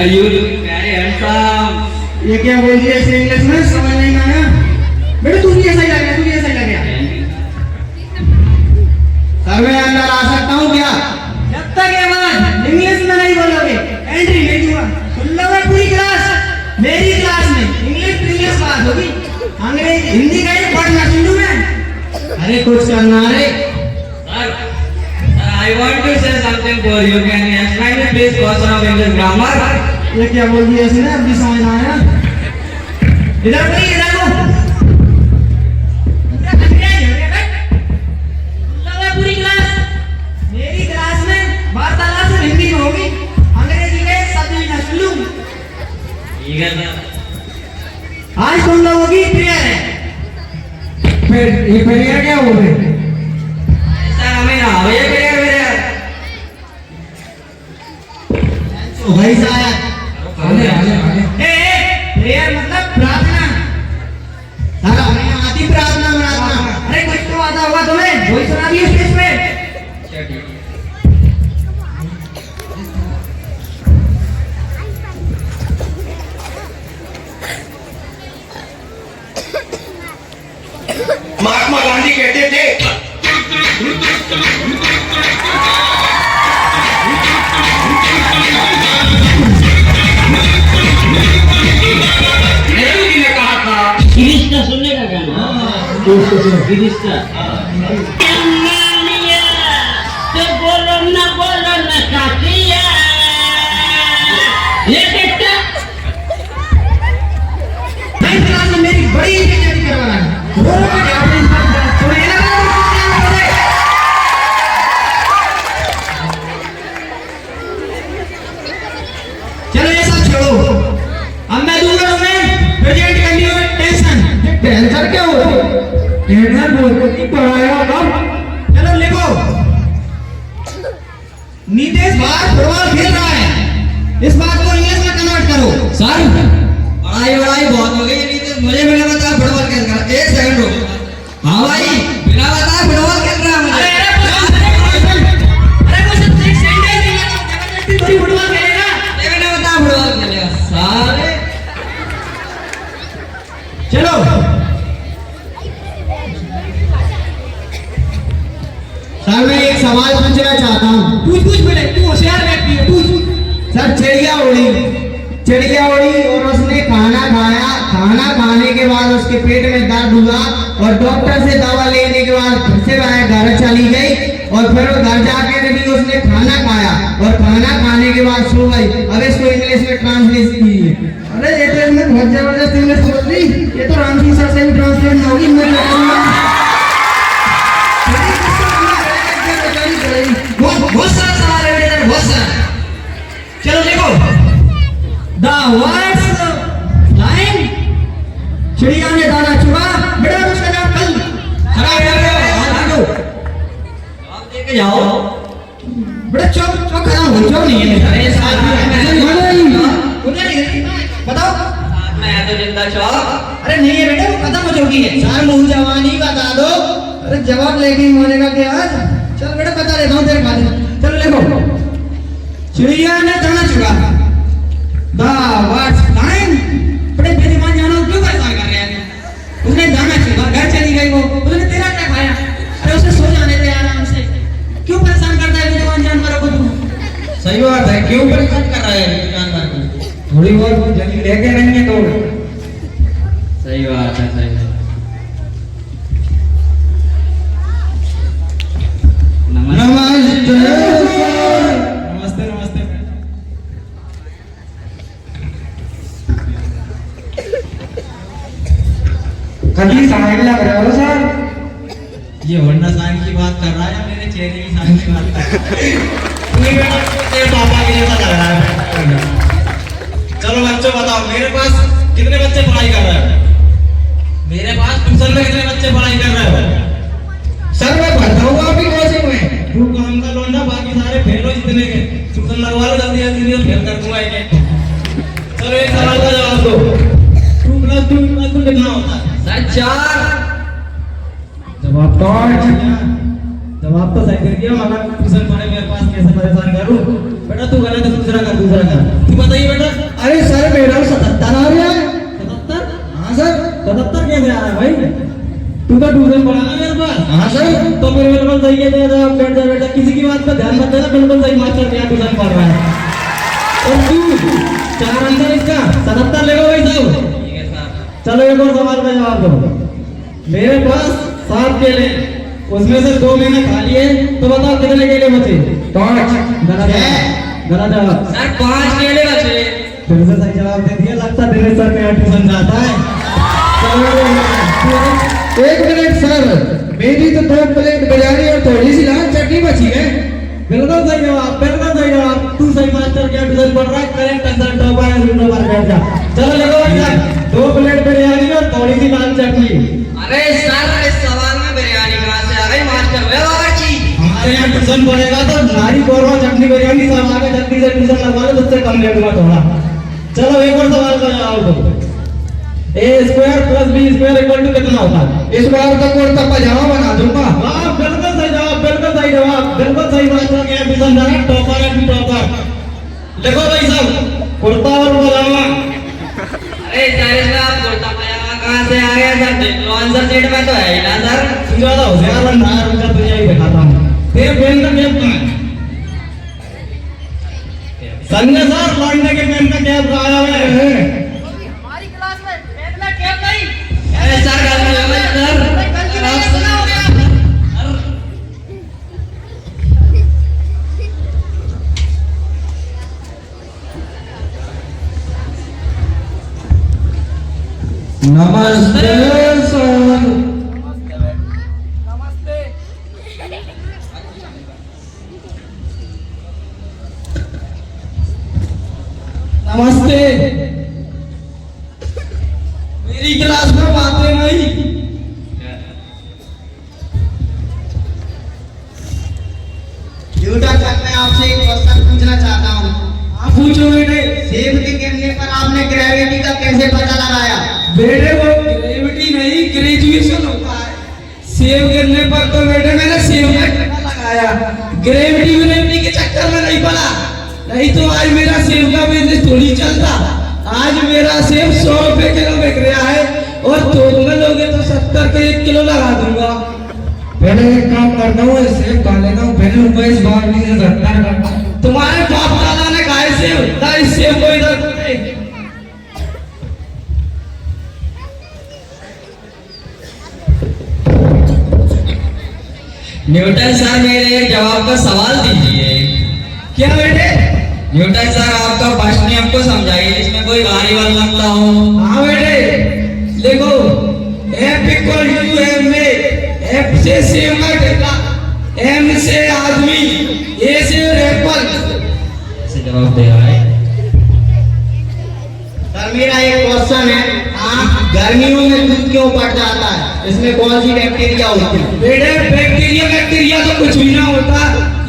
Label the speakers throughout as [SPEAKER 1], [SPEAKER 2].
[SPEAKER 1] you looking very handsome.
[SPEAKER 2] ये क्या बोल दिया इसे इंग्लिश में समझ नहीं आया। बेटा तू भी ऐसा ही लग रहा है, तू भी ऐसा ही लग रहा है। सर मैं अंदर आ सकता हूँ क्या? जब तक ये बात इंग्लिश में नहीं बोलोगे एंट्री नहीं दूंगा। सुन लो मैं पूरी क्लास, मेरी क्लास में इंग्लिश क्लास होगी, अंग्रेजी हिंदी का ही पढ़ना सुन लूँ मैं। अरे कुछ करना रे।
[SPEAKER 1] Sir, I want to say something for you. Can you explain me please question of English grammar?
[SPEAKER 2] ये क्या बोल दिया इसने? अब भी समझ ना आया। इधर को इधर को पूरी क्लास, मेरी क्लास में वार्तालाप सिर्फ हिंदी में होगी, अंग्रेजी के शब्द भी ना सुन लूं।
[SPEAKER 1] ठीक है सर।
[SPEAKER 2] आज तुम लोगों की प्रेयर है। फिर ये प्रेयर क्या हो गई?
[SPEAKER 1] सर हमें ना हो ये प्रेयर
[SPEAKER 2] तो भाई साहब आले प्रेयर मतलब प्रार्थना। सर हमें आती प्रार्थना। अरे कुछ तो आता होगा तुम्हें, वही सुना दियो स्टेज पे।
[SPEAKER 3] महात्मा गांधी कहते थे नेहरू जी ने कहा था
[SPEAKER 1] गिरीश सुनने का गाना। गिरीश का तो बोलो ना काकिया ये देखता
[SPEAKER 2] मैं क्लास में मेरी बड़ी बेइज्जती करवा रहा है। चलो ये सब छोड़ो, अब मैं दूंगा तुम्हें प्रेजेंट करनी हो टेंशन। टेंशन क्या हो? टेंशन बोलते कि पढ़ाया कब? चलो लिखो, नीतीश बाहर फुटबॉल खेल रहा है, इस बात को इंग्लिश में कन्वर्ट करो।
[SPEAKER 1] सर पढ़ाई बहुत हो गई, मुझे बिना बताया फुटबॉल खेल रहा। एक सेकंड रुको। हाँ भाई बिना बताया फुटबॉल खेल रहा है मुझे।
[SPEAKER 2] अरे वो सब एक सेंटेंस नहीं है, जबरदस्ती थोड़ी फुटबॉल खेलेगा।
[SPEAKER 1] ये बिना बताया फुटबॉल खेलेगा सारे।
[SPEAKER 2] चलो सर मैं एक सवाल पूछना चाहता हूँ। पूछ बेटे, तू होशियार व्यक्ति है, पूछ। सर चिड़िया उड़ी और उसने खाना खाया, खाना खाने के बाद उसके पेट में दर्द हुआ और डॉक्टर से दवा लेने के बाद फिर से वह घर चली गई और फिर वो घर जाके भी उसने खाना खाया और खाना खाने के बाद सो गई। अब इसको इंग्लिश में ट्रांसलेट कीजिए। अरे ये तो इसने बहुत जबरदस्त इंग्लिश बोल दी, ये तो राम सिंह सर से भी ट्रांसलेट ना होगी। बहुत सारा सवाल है बेटा, बहुत सारा। चलो देखो, द वर्ड्स लाइन, चिड़िया ने दाना चुगा। बेटा उसका जवाब कल
[SPEAKER 1] जवाब दे के जाओ।
[SPEAKER 2] बेटा चौक खड़ा हो, चौक नहीं है। अरे साथ में बताओ
[SPEAKER 1] साथ में है तो जिंदा चौक।
[SPEAKER 2] अरे नहीं है बेटा, वो खत्म हो चुकी है। सर मुंह जवानी बता दो। अरे जवाब लेके मोने का क्या आज? चल बेटा बता देता हूँ तेरे खाते। चलो देखो, चिड़िया ने दाना चुगा। The words line. बड़े बेईमान जानो क्यों परेशान कर रहे हैं? उसने दाना चुगा, घर चली गई वो। उसने तेरा क्या खाया? अरे उसे सो जाने दे आराम से, क्यों परेशान करता है बेईमान जानवरों को तू?
[SPEAKER 1] सही बात है, क्यों परेशान कर रहा है जानवर को?
[SPEAKER 2] थोड़ी बहुत जल्दी लेके रहेंगे तो।
[SPEAKER 1] सही बात है, सही बात।
[SPEAKER 2] नमस्ते कभी साइन लग रहा हो सर?
[SPEAKER 1] ये वरना साइन की बात कर रहा है या मेरे चेहरे की साइन की बात कर रहा है?
[SPEAKER 3] तेरे पापा के जैसा लग रहा है। चलो बच्चों बताओ, मेरे पास कितने बच्चे पढ़ाई कर रहे हैं? मेरे पास ट्यूशन में कितने बच्चे पढ़ाई कर रहे हैं?
[SPEAKER 2] सर मैं पढ़ता हूँ आपकी कोचिंग में।
[SPEAKER 3] तू काम का लौंडा, बाकी सारे फेल हो जितने के। ट्यूशन लगवा लो जल्दी जल्दी, फेल कर दूंगा इन्हें। चलो एक सवाल का जवाब दो। 2 + 2 कितना होता है?
[SPEAKER 1] सर 4।
[SPEAKER 2] जवाब 5। जवाब
[SPEAKER 3] बात तो सही कर दिया, मगर ट्यूशन पढ़े मेरे पास कैसे परेशान करूं? बेटा तू गलत है, दूसरा कर। तू बताइए बेटा।
[SPEAKER 2] अरे सर मेरा 77 आ गया है।
[SPEAKER 3] 77?
[SPEAKER 2] हाँ सर।
[SPEAKER 3] 77 कैसे आ रहा है भाई? तू तो ट्यूशन पढ़ाना मेरे पास।
[SPEAKER 2] हाँ सर।
[SPEAKER 3] तो मेरे बिल्कुल सही है, बैठ जा बेटा, किसी की बात पर ध्यान मत देना, बिल्कुल सही मास्टर क्या ट्यूशन पढ़ रहा है। और तू 4 आंसर इसका 77 ले लो भाई साहब।
[SPEAKER 1] ठीक है सर।
[SPEAKER 3] चलो एक और सवाल का जवाब दो। मेरे पास 7 केले, उसमें से 2 मैंने खा लिए, तो बताओ कितने केले बचे?
[SPEAKER 2] 5।
[SPEAKER 3] गलत जवाब, गलत जवाब।
[SPEAKER 1] सर 5 केले बचे।
[SPEAKER 3] फिर से सही जवाब दे दिया, लगता है दिनेश सर मेरा ट्यूशन जाता है। चलो
[SPEAKER 2] 1 मिनट सर, मेरी तो 2 प्लेट बिरयानी और थोड़ी सी लाल चटनी बची है।
[SPEAKER 3] बिल्कुल सही जवाब, बिल्कुल सही जवाब। तू सही मास्टर क्या ट्यूशन पढ़ रहा है? करेक्ट आंसर टॉपर है, विंडो पर बैठ जा। चलो देखो भाई साहब, 2 प्लेट बिरयानी और थोड़ी सी लाल चटनी।
[SPEAKER 1] अरे सर इस सवाल में बिरयानी कहाँ से आ गई? मास्टर हुए बावर्ची।
[SPEAKER 3] हमारे यहाँ ट्यूशन पढ़ेगा तो नारी कौरवा चटनी बिरयानी सब आगे जल्दी से ट्यूशन लगवा लो, उससे कम लेट मत होगा। चलो एक और सवाल का जवाब दो। a square plus b square equal to कितना होता है?
[SPEAKER 2] इस बार तो कुर्ता पजामा बना दूंगा।
[SPEAKER 3] वाह, बिल्कुल सही जवाब, बिल्कुल सही जवाब, बिल्कुल सही मास्टर के ट्यूशन जाना, टॉपर है टॉपर। देखो भाई साहब, कुर्ता और पजामा।
[SPEAKER 1] अरे सर इसमें आप कुर्ता पजामा कहाँ से आ गया सर? देख लो आंसर शीट में तो है ही ना सर।
[SPEAKER 3] तू ज्यादा होशियार बन रहा है, रुक जा तुझे ही दिखाता हूँ। तेरे पेन का कैप कहाँ है? संजय सर, लौंडे के पेन का कैप आया हुआ है।
[SPEAKER 4] हमारी क्लास में पेन में कैप नहीं।
[SPEAKER 1] अरे सर गलती हो गई सर।
[SPEAKER 4] गलती नहीं, सुना हो गया।
[SPEAKER 2] नमस्ते सर।
[SPEAKER 4] नमस्ते।
[SPEAKER 3] नमस्ते। मेरी क्लास में बातें नहीं।
[SPEAKER 2] ड्यूटा सर, मैं आपसे एक क्वेश्चन पूछना चाहता हूँ।
[SPEAKER 3] आप पूछो बेटे।
[SPEAKER 2] सेब के गिरने पर आपने ग्रेविटी का कैसे पता लगाया?
[SPEAKER 3] बेटे वो ग्रेविटी नहीं, ग्रेजुएशन होता है। सेब गिरने पर तो बेटे मैंने सेब में टिका लगाया, ग्रेविटी व्रेविटी के चक्कर में नहीं पड़ा, नहीं तो आज मेरा सेब का बिजनेस थोड़ी चलता। आज मेरा सेब 100 रुपए किलो बिक रहा है, और थोक में लोगे तो 70 के 1 किलो लगा दूंगा।
[SPEAKER 2] पहले एक काम करता हूँ, सेब खा लेता हूँ, फिर रुपए इस बार भी से 70 करता हूँ।
[SPEAKER 3] तुम्हारे बाप दादा ने खाए सेब, ना इस सेब को इधर करे।
[SPEAKER 1] न्यूटन सर मेरे एक जवाब का सवाल दीजिए।
[SPEAKER 3] क्या बेटे?
[SPEAKER 1] न्यूटन सर आपका फर्स्ट नियम को समझाइए जिसमें कोई भारी बल लगता हो।
[SPEAKER 3] हाँ बेटे, देखो F equal to M A. F से सेब का ठेका, M से आदमी, A से एप्पल।
[SPEAKER 1] ऐसे जवाब दे रहा है।
[SPEAKER 2] सर मेरा एक क्वेश्चन है, आप गर्मियों में दूध क्यों फट जाता है? इसमें कौन सी बैक्टीरिया होती है?
[SPEAKER 3] बेटे बैक्टीरिया तो कुछ भी ना होता,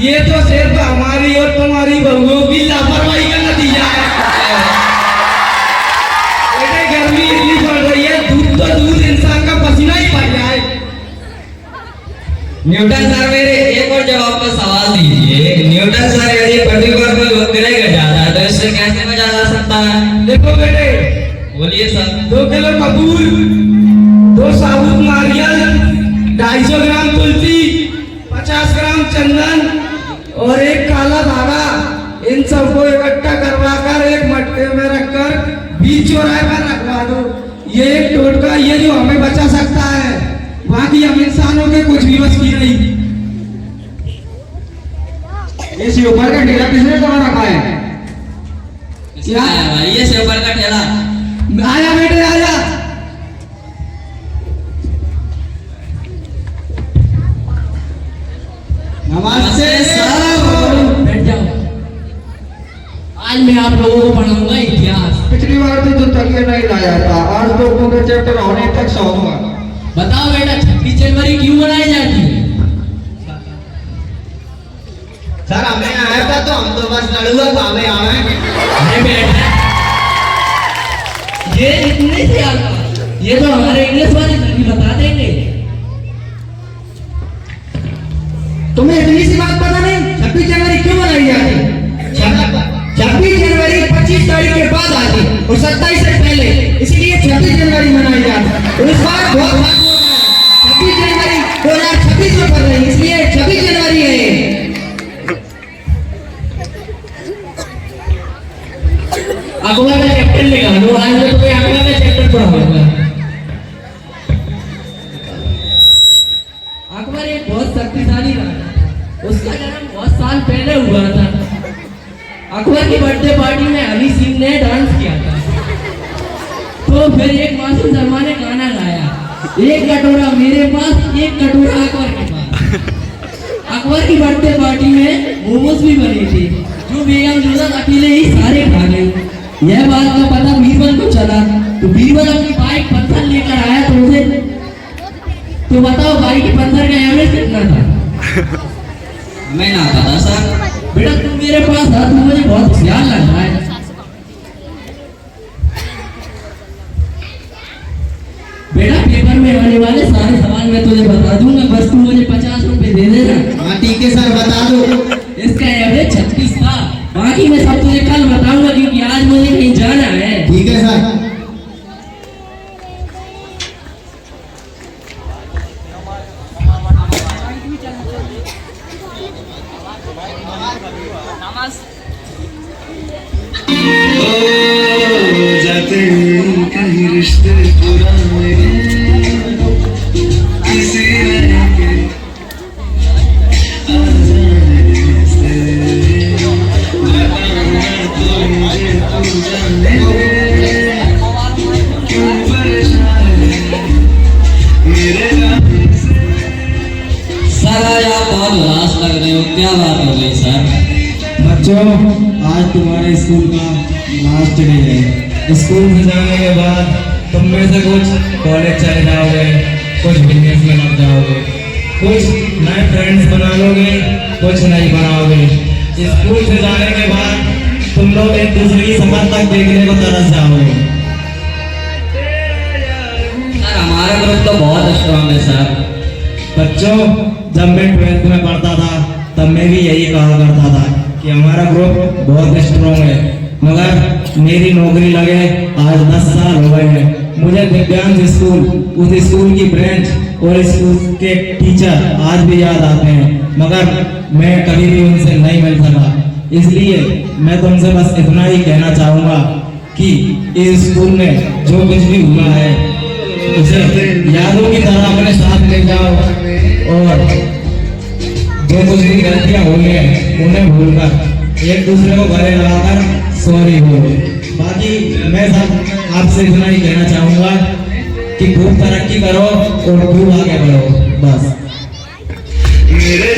[SPEAKER 3] ये तो सिर्फ हमारी और तुम्हारी बहुओं की लापरवाही का नतीजा है। बेटे गर्मी इतनी बढ़ रही है, दूध तो दूध, इंसान का पसीना ही पड़ जाए।
[SPEAKER 1] न्यूटन सर मेरे एक और जवाब का सवाल दीजिए। न्यूटन सर यदि पृथ्वी पर कोई उपग्रह गिर जाता है तो इससे कैसे बचा जा सकता है?
[SPEAKER 3] देखो बेटे,
[SPEAKER 1] बोलिए सर।
[SPEAKER 3] 2 किलो कपूर, 2 साबुत नारियल, 250 ग्राम तुलसी, 50 ग्राम चंदन और 1 काला धागा, इन सबको इकट्ठा करवा कर एक मटके में रखकर बीच चौराहे पर रखवा दो। ये एक टोटका, ये जो हमें बचा सकता है, बाकी हम इंसानों के कुछ भी बस की नहीं।
[SPEAKER 2] इस ऊपर का ढेला किसने कहाँ रखा है?
[SPEAKER 1] क्या है भाई ये सेब का ठेला?
[SPEAKER 3] आया बेटे आया।
[SPEAKER 2] नमस्ते सर।
[SPEAKER 4] बैठ जाओ। आज मैं आप लोगों को पढ़ाऊंगा इतिहास।
[SPEAKER 2] पिछली बार तो तकिया नहीं लाया था, आज तो पूरे चैप्टर होने तक सोऊंगा।
[SPEAKER 4] बताओ बेटा 26 जनवरी क्यों मनाई जाती है?
[SPEAKER 2] सर हमें आया था तो हम तो बस लड़ुआ कामे आवे।
[SPEAKER 4] अरे बेटा, ये इतने से आता, ये तो हमारे इंग्लिश वाले सर भी बता देंगे।
[SPEAKER 2] तुम्हें इतनी सी बात पता नहीं 26 जनवरी क्यों मनाई जाती? 26 जनवरी 25 तारीख के बाद आती और 27 से पहले, इसलिए 26 जनवरी मनाई जाती। और इस बार बहुत 26 जनवरी 2026 में पड़ रही, इसलिए 26 जनवरी है।
[SPEAKER 4] अखबार का चैप्टर लिखा लो, आज मैं तुम्हें अखबार का चैप्टर पढ़ाऊंगा। अकबर एक बहुत शक्तिशाली राजा, उसका जन्म बहुत साल पहले हुआ था। अकबर की बर्थडे पार्टी में अली सिंह ने डांस किया था, तो फिर एक मासूम शर्मा ने गाना गाया, एक कटोरा मेरे पास, एक कटोरा अकबर के पास। अकबर की बर्थडे पार्टी में मोमोज भी बने थे, जो बेगम जुलत अकेले ही सारे खा गई। यह बात का पता बीरबल को चला, तो बीरबल अपनी बाइक पत्थर लेकर आया तो उसे, तो बताओ बाइक की पत्थर का एवरेज कितना था?
[SPEAKER 1] मैं ना पता सर।
[SPEAKER 4] बेटा तुम मेरे पास था, तुम मुझे बहुत ख्याल लग रहा है। बेटा पेपर में आने वाले सारे सवाल मैं तुझे बता दूंगा, बस तू मुझे 50 रुपए दे देना।
[SPEAKER 2] हाँ ठीक है सर, बता दो।
[SPEAKER 4] इसका एवरेज 36 था, बाकी मैं सब तुझे कल बताऊंगा, क्योंकि आज मुझे कहीं जाना है।
[SPEAKER 2] ठीक है सर।
[SPEAKER 5] जाते कहीं रिश्ते पुराने किसी रह के आ जाने से बताना तो मुझे तू जाने क्यों परेशान है मेरे जाने से।
[SPEAKER 1] सर आज आप बहुत उदास लग रहे हो, क्या बात हो गई सर?
[SPEAKER 3] बच्चों, आज तुम्हारे स्कूल का लास्ट डे है। स्कूल से जाने के बाद तुम में से कुछ कॉलेज चले जाओगे, कुछ बिजनेस में लग जाओगे, कुछ नए फ्रेंड्स बना लोगे, कुछ नहीं बनाओगे। स्कूल से जाने के बाद तुम लोग एक दूसरे की शक्ल तक देखने को तरस जाओगे।
[SPEAKER 1] सर हमारा ग्रुप तो बहुत स्ट्रांग है सर।
[SPEAKER 3] बच्चों, जब मैं 12th में पढ़ता था तब मैं भी यही कहा करता था कि हमारा ग्रुप बहुत स्ट्रांग है, मगर मेरी नौकरी लगे आज 10 साल हो गए हैं। मुझे दिव्यांश स्कूल, उस स्कूल की ब्रांच और स्कूल के टीचर आज भी याद आते हैं, मगर मैं कभी भी उनसे नहीं मिल सका। इसलिए मैं तुमसे बस इतना ही कहना चाहूँगा कि इस स्कूल में जो कुछ भी हुआ है उसे यादों की तरह अपने साथ ले जाओ, और जो कुछ भी गलतियाँ हुई हैं उन्हें भूलकर एक दूसरे को गले लगाकर सॉरी बोलो। बाकी मैं सब आपसे इतना ही कहना चाहूँगा कि खूब तरक्की करो और खूब आगे बढ़ो, बस।
[SPEAKER 5] मेरे